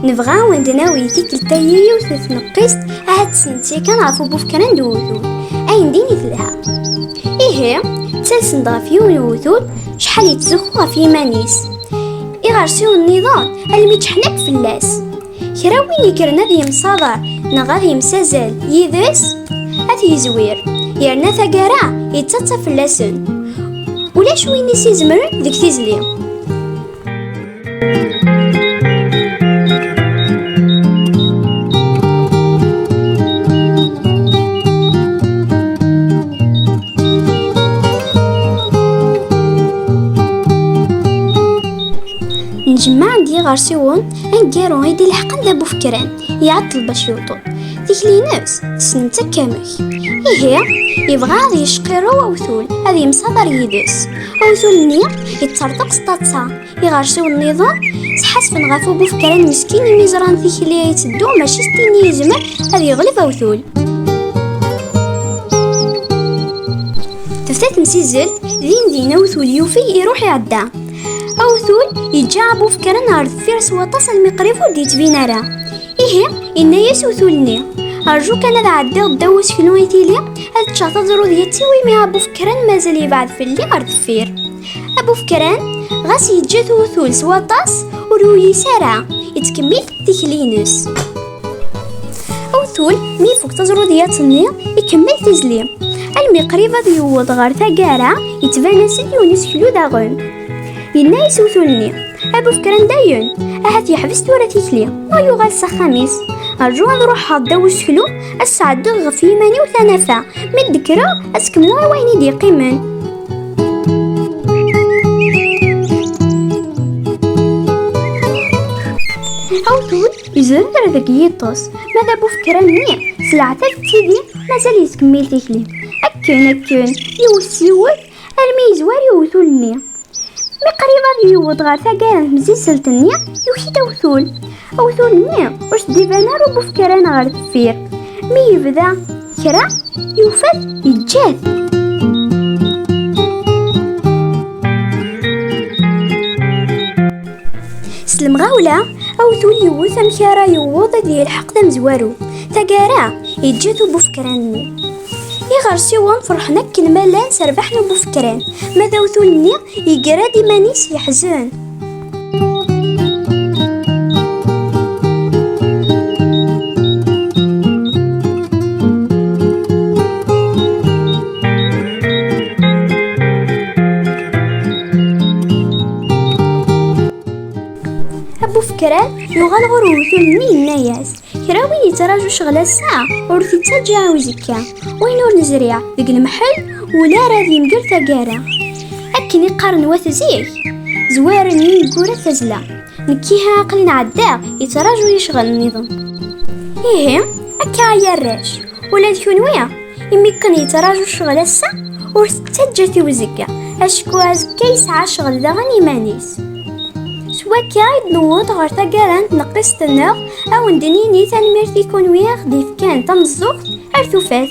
نبغى وندناوي تيكلتايي وتتنقست عاد سنتي كنعرفو بوفكران دوثول اين ديني تلها إيه تسلسن ضافيو الوثول شحال يتزخوها في مانيس إغارسيو النظام الميتحنك في اللاس كرا وين يكرنا ذي مصادر نغا ذي مسازال يذس أثي زوير يرنا ثقارا يتسطى في اللاسن ولاش وين يسيزمر ذيك تيزلي نجمع عندي غارسيون انكيرو غيدي الحقن ذا بوفكران يعطل باش يوطل تيكلي نفس تسنمتا كامل إيه يبغى غادي يشقيرو أوثول هذي مصادر يدس أوثول ني يتطرطق سطاتسا يغارسيو النظام سحاسفن غافو بوفكران مسكين يميزران تيكلي يتدو ماشي ستيني يزمر هذي يغلب أوثول تفتات مسيزلت ذين دينا أوثول يوفي يروح يعدا أوثول يجا بوفكران عرض فيرس وطاس المقريف وديت بينارا إيه إنا يسوثولني أرجو كان ذا عدي الدوس في نويتيلي هاد تشاطزرو ديتي ويميها بوفكران مازال يبعد في اللي عرض فير أبوفكران غاس يجا توثول سواطاس ورو يسارع يتكمل تيكلينس أوثول مي فوق تزرو دياتني يكمل تزلي المقريفة ديوض غار ثقارا يتبان سيد يونس كلو داغن ينا يسوثولني أبوفكران داين أهات يحبس دورة تيكلي ويغال سخاميس أرجو نروح هاداوس كلو أسعد غفيماني وثنفا من ذكرى أسكمو ويني دي قيمن أوثول يزرد ذاك يطوس ماذا بوفكران ني سلعتك تيدي مازال يتكمل تيكلي أكن يوسيوث أرمي يزوار يوثولني مقريبا يوض غار ثقارن مزيسلت النية يوحي توثول أوثول النية واش ديفانارو بوفكران غار الثفير مي يبدا كرا يوفد يتجاث سلم غاولا أوثول يوث مكارا يوض ديال الحق ذا مزوارو ثقارا يتجاثو بوفكران النية يغرسيوان فرحنا كلمة لا سربحنا بوفكران ماذا وثولني يقرا ديما نيس يحزن أبوفكران يغال غرو وثولني الناياس كراوي يتراجو شغل الساعة ورثي تجا وزكا وين ور نزريع ذيك المحل ولا راذي مقر ثقارا أكن يقارن وثزيك زوارن يقور ثزلا نكيها عقلين عدا يتراجو يشغل النظام إيه أكا يراش ولا تكون ويا يمي كان يتراجو شغل الساعة ورثي تجا وزكا أشكواز كيس عشغل ذا غني مانيس سوا كايد نوض غير ثقارا نقص تناغ أو ندنيني تنمير تيكون وياخ ديف كان تمزوق أرثوفات